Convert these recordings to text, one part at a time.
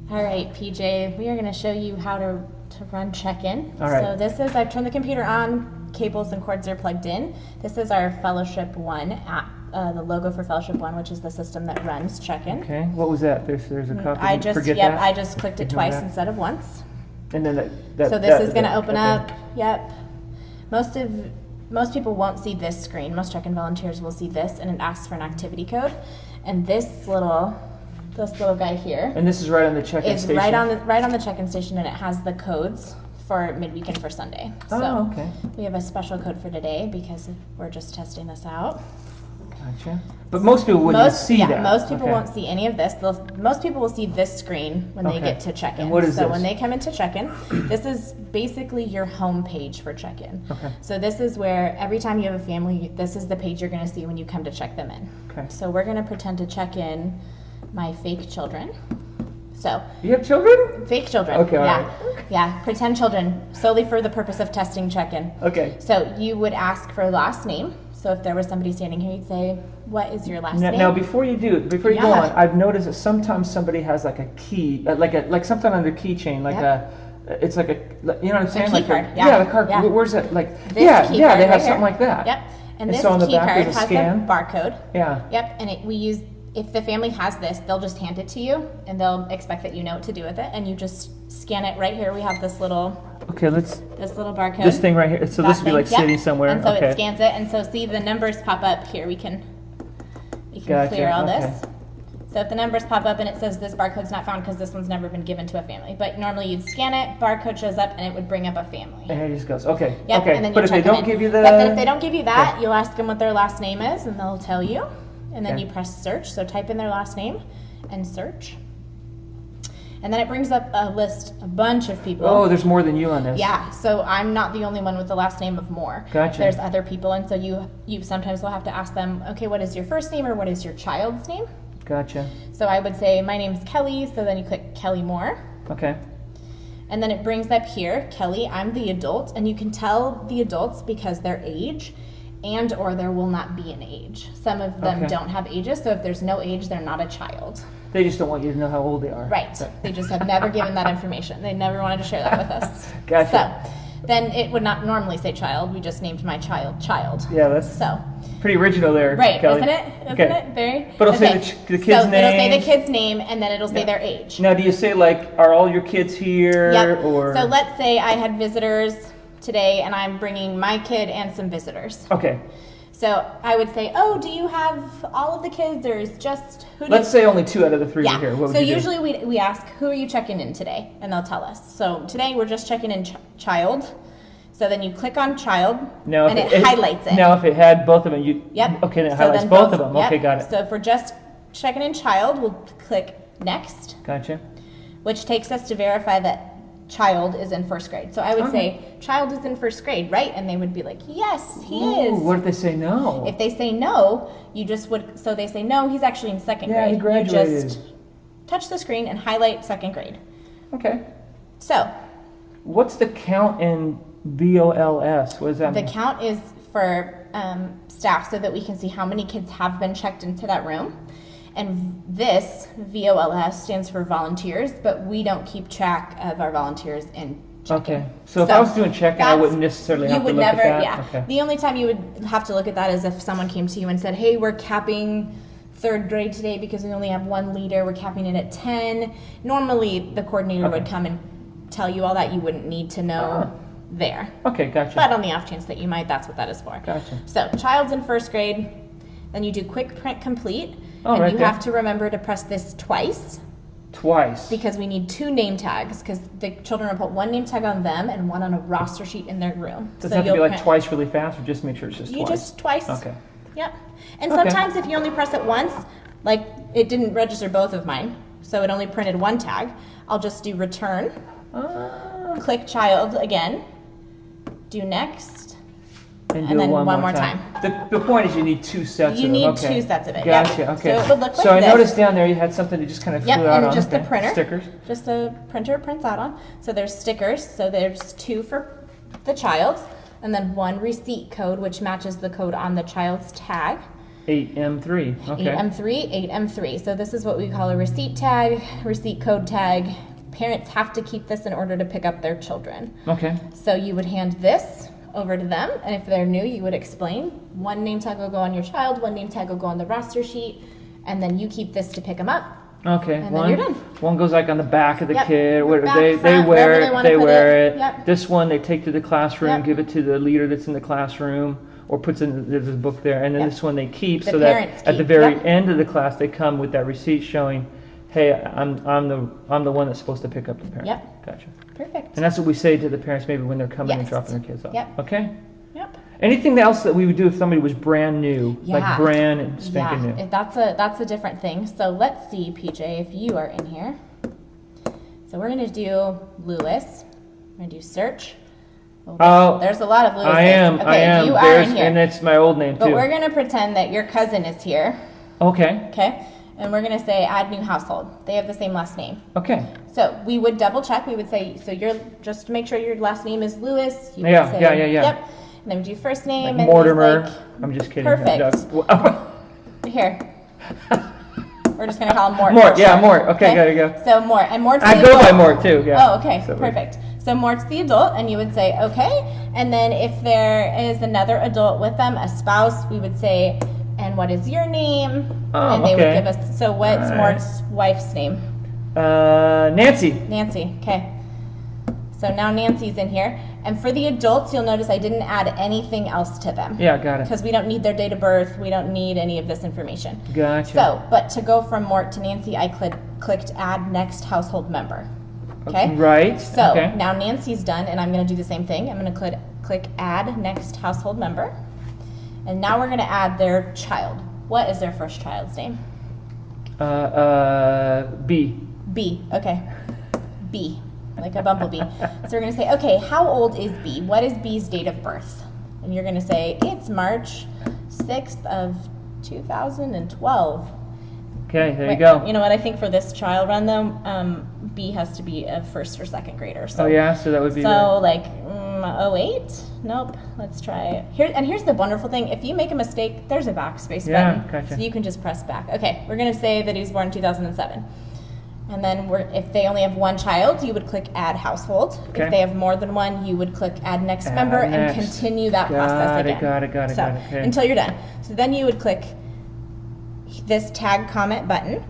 All right, PJ, we are going to show you how to run check-in. All right. So this is, I've turned the computer on, cables and cords are plugged in. This is our Fellowship One app, the logo for Fellowship One, which is the system that runs check-in. Okay, what was that? There's a copy. I Did you just, forget yep, that? I just clicked it Ignore twice that. instead of once. And then So this is going to open okay. up, yep. Most people won't see this screen. Most check-in volunteers will see this, and it asks for an activity code. And this little guy here And this is right on the check-in is station? right on the check-in station, and it has the codes for midweek and for Sunday. Oh, So okay. we have a special code for today because we're just testing this out. Gotcha. But most people wouldn't see that. Most people Okay. won't see any of this. Most people will see this screen when they Okay. get to check-in. And what is so this? when they come into check-in, this is basically your home page for check-in. Okay. So this is where every time you have a family, this is the page you're going to see when you come to check them in. Okay. So we're going to pretend to check in my fake children. So You have children? fake children. Okay, all yeah. right. Yeah, pretend children, solely for the purpose of testing check-in. Okay. So you would ask for last name. So if there was somebody standing here, you'd say, "What is your last name?" Now, before you go Yeah. on, I've noticed that sometimes somebody has like a key, like something on their keychain, like Yep. it's like a, you know what I'm saying? key like card, yeah, yeah, the card. yeah. Where's that? Like This yeah, key yeah, card they have right something here. like that. Yep. And this so on the key back card there's a has scan. a barcode. Yeah. Yep. And we use, if the family has this, they'll just hand it to you, and they'll expect that you know what to do with it, and you just scan it right here. We have this little Okay, let's. barcode. This thing right here. So That this would be thing, like yep. sitting somewhere. And so okay. it scans it, and so see the numbers pop up here. We can Gotcha, clear all okay. this. So if the numbers pop up and it says this barcode's not found because this one's never been given to a family, but normally you'd scan it, barcode shows up, and it would bring up a family. And it just goes. Okay. Yep, okay. and then But you if they check them don't in. give you the. But then if they don't give you that, Okay. you'll ask them what their last name is, and they'll tell you. And then Okay. you press search. So type in their last name and search. And then it brings up a bunch of people. Oh, there's more than you on this. Yeah, so I'm not the only one with the last name of Moore. Gotcha. There's other people, and so you sometimes will have to ask them, okay, what is your first name or what is your child's name? Gotcha. So I would say, my name's Kelly, so then you click Kelly Moore. Okay. And then it brings up here, Kelly, I'm the adult, and you can tell the adults because their age and or there will not be an age. Some of them Okay. don't have ages, so if there's no age, they're not a child. They just don't want you to know how old they are. Right. They just have never given that information. They never wanted to share that with us. Gotcha. So then it would not normally say child. We just named my child. Yeah, that's So, pretty original there, right, Kelly. isn't it? Isn't Okay. it? Very. But it'll say okay. the kid's so name. it'll say the kid's name, and then it'll say Yeah. their age. Now, do you say like, are all your kids here, Yep. or? So let's say I had visitors today, and I'm bringing my kid and some visitors. Okay. So I would say, oh, do you have all of the kids, or is just who? Let's say only 2 out of the 3 yeah. are here. What would So you do? usually we ask, who are you checking in today, and they'll tell us. So today we're just checking in child. So then you click on child, Now, and if it highlights it. Now, if it had both of them, you. Yep. Okay, then it So highlights then both of them. yep. Okay, got it. So if we're just checking in child, we'll click next, Gotcha. which takes us to verify that child is in first grade. So I would Okay. say, child is in first grade, right? And they would be like, yes, he Ooh, is. What if they say no? If they say no, you just would, so they say no, he's actually in second Yeah, grade. he graduated. You just touch the screen and highlight second grade. Okay. So What's the count in VOLS? What does that the mean? count is for staff so that we can see how many kids have been checked into that room. And this, VOLS, stands for volunteers, but we don't keep track of our volunteers in check-in. Okay. So if I was doing check-in, I that's- wouldn't necessarily have you to would look never, at that? yeah. Okay. The only time you would have to look at that is if someone came to you and said, hey, we're capping third grade today because we only have one leader, we're capping it at 10. Normally, the coordinator would Okay. come and tell you all that. You wouldn't need to know there. Okay, gotcha. But on the off chance that you might, that's what that is for. Gotcha. So, child's in first grade, then you do quick print complete, Oh, and right you there. have to remember to press this twice Twice. because we need 2 name tags because the children will put 1 name tag on them and 1 on a roster sheet in their room. Does So it have to you'll be like print- twice really fast, or just make sure it's just You twice? just twice. Okay. Yep. And Okay. sometimes if you only press it once, like it didn't register both of mine, so it only printed 1 tag, I'll just do return, click child again, do next, And and do it then one one more more time. The point is you need 2 sets You of them. need Okay. 2 sets of it. Yep. Gotcha. Okay. So it would look like So I this. noticed down there you had something that just kind of Yep, flew out and on. just okay. the printer. Stickers. Just a printer it prints out on. So there's stickers. So there's 2 for the child, and then 1 receipt code, which matches the code on the child's tag. 8M3. Okay. 8M3, 8M3. So this is what we call a receipt tag, receipt code tag. Parents have to keep this in order to pick up their children. Okay. So you would hand this over to them, and if they're new, you would explain. One name tag will go on your child, one name tag will go on the roster sheet, and then you keep this to pick them up. Okay. And then you're done. One goes like on the back of the Yep. kid. Where Back, they front, wear wherever it. they wanna They put wear it. it. Yep. This one they take to the classroom, Yep. give it to the leader that's in the classroom, or puts in there's a book there. And then Yep. this one they keep, The so that parents at the keep. very Yep. end of the class they come with that receipt showing, hey, I'm the one that's supposed to pick up the parent. Yep. Gotcha. Perfect. And that's what we say to the parents maybe when they're coming and Yes. dropping their kids off. Yep. Okay. Yep. Anything else that we would do if somebody was brand new, Yeah. like brand and spanking new? That's a different thing. So let's see, PJ, if you are in here. So we're gonna do Lewis. We're gonna do search. Oh, there's a lot of Lewises. I am. Okay, I am. you are There's, in here. and it's my old name But too. we're gonna pretend that your cousin is here. Okay. Okay. And we're gonna say add new household. They have the same last name. Okay. So we would double check. We would say, so you're just to make sure your last name is Lewis. You would Yeah, say, yeah. Yep. And then we do first name Like and he's Mortimer. like, I'm just kidding. Perfect. here. We're just gonna call him Mort. Mort. for Yeah, short. Mort. Okay, gotta go. So Mort, and Mort's the I go by adult. Mort too. Yeah. Oh, okay, So perfect. So Mort's the adult, and you would say okay. And then if there is another adult with them, a spouse, we would say, and what is your name? Oh, and they okay. would give us. So what's All right. Mort's wife's name? Nancy. Nancy. Okay. So now Nancy's in here, and for the adults, you'll notice I didn't add anything else to them. Yeah, got it. Because we don't need their date of birth, we don't need any of this information. Gotcha. So, but to go from Mort to Nancy, I clicked add next household member. Okay? Right. So okay. now Nancy's done, and I'm going to do the same thing. I'm going to click add next household member. And now we're going to add their child. What is their first child's name? B. B. Okay. B. Like a bumblebee. So we're going to say, okay, how old is B? What is B's date of birth? And you're going to say, it's March 6th of 2012. Okay, there you Wait, go. You know what? I think for this trial run, though, B has to be a first or second grader. So, Oh yeah, so that would be. So like 08? Nope. Let's try it. Here, and here's the wonderful thing. If you make a mistake, there's a backspace Yeah, button. gotcha. So you can just press back. Okay, we're going to say that he was born in 2007. And then if they only have one child, you would click add household. Okay. If they have more than one, you would click add next Add member next. and continue that Got process it, again. got it, got it, So, got it, okay. until you're done. So then you would click this tag comment button.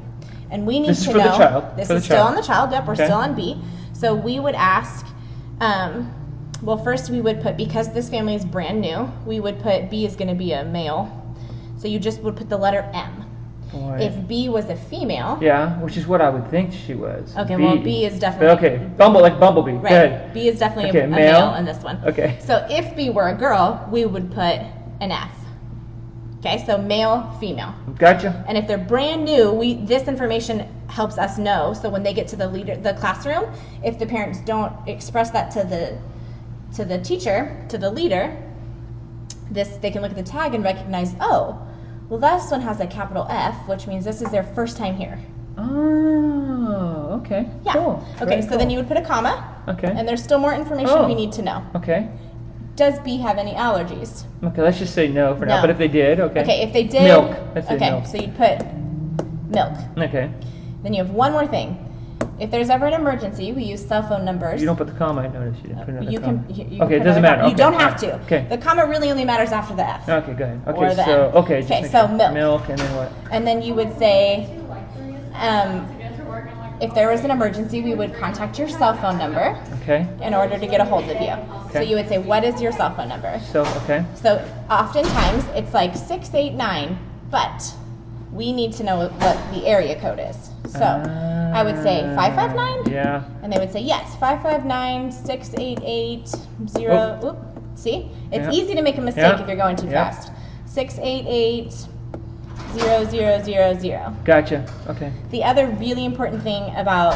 And we need This is to for the know, child, this for the is still child. on the child, yep, we're Okay. still on B. So we would ask, well first we would put, because this family is brand new, we would put B is gonna be a male. So you just would put the letter M. Boy. If B was a female, Yeah, which is what I would think she was. okay, well B is definitely, But okay, like Bumblebee. right, Good. B is definitely Okay, a male. male in this one. Okay. So if B were a girl, we would put an F. Okay, so male, female. Gotcha. And if they're brand new, this information helps us know. So when they get to the classroom, if the parents don't express that to the teacher, to the leader, they can look at the tag and recognize, oh, well this one has a capital F, which means this is their first time here. Oh, okay. Yeah. Cool. Okay, Very so cool. then you would put a comma, Okay. and there's still more information Oh. we need to know. Okay. Does B have any allergies? Okay, let's just say no for now. No. But if they did, okay. Okay, if they did, Milk. Let's say okay, milk. so you'd put milk. Okay. Then you have one more thing. If there's ever an emergency, we use cell phone numbers. You don't put the comma. I noticed you didn't put another You comma. can. You Okay, it put doesn't another matter. comma. You Okay, don't all have right. to. Okay. The comma really only matters after the F. Okay, go ahead. Or Okay, the so M. okay. just Okay, make so sure. milk. Milk, and then what? And then you would say, if there was an emergency, we would contact your cell phone number Okay. in order to get a hold of you. So Okay. you would say, what is your cell phone number? So okay. So oftentimes it's like 689, but we need to know what the area code is. So I would say 559, Yeah. and they would say yes, 559-688-0. Oh. Oop, see, it's Yeah. easy to make a mistake Yeah. if you're going too Yeah. fast. 688-0000. Gotcha. Okay. The other really important thing about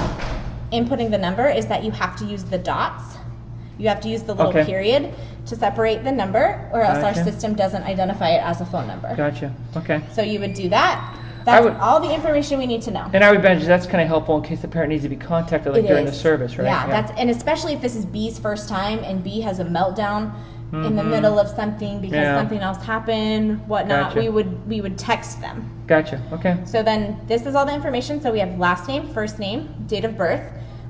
inputting the number is that you have to use the dots. You have to use the little Okay. period to separate the number, or else our Gotcha. system doesn't identify it as a phone number. Gotcha. Okay. So you would do that. That's would- all the information we need to know. And I would imagine that's kind of helpful in case the parent needs to be contacted like It during is. the service, right? Yeah, and especially if this is B's first time and B has a meltdown, in the middle of something because something else happened, whatnot, Gotcha. we would text them. Gotcha. Okay. So then this is all the information. So we have last name, first name, date of birth.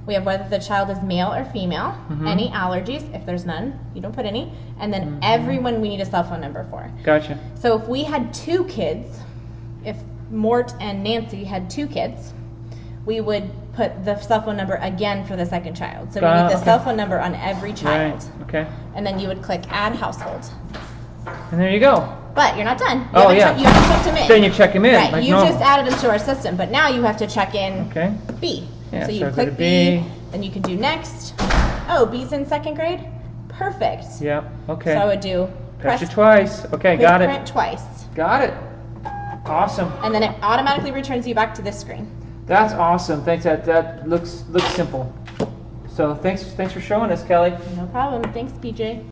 We have whether the child is male or female, any allergies, if there's none, you don't put any, and then everyone we need a cell phone number for. Gotcha. So if we had 2 kids, if Mort and Nancy had 2 kids, we would put the cell phone number again for the second child. So we need the cell phone number on every child. Right. Okay. And then you would click add household. And there you go. But you're not done. You Oh, haven't yeah. you haven't checked them in. Then you check them in. Right, like you normal. just added them to our system, but now you have to check in Okay. B. Yeah, so you so I go click to B, B. then you can do next. Oh, B's in 2nd grade? Perfect. Yeah. Okay. So I would do Press it twice. Okay. quick Got it. print twice. Got it. Awesome. And then it automatically returns you back to this screen. That's awesome. Thanks. That looks simple. So thanks for showing us, Kelly. No problem. Thanks, PJ.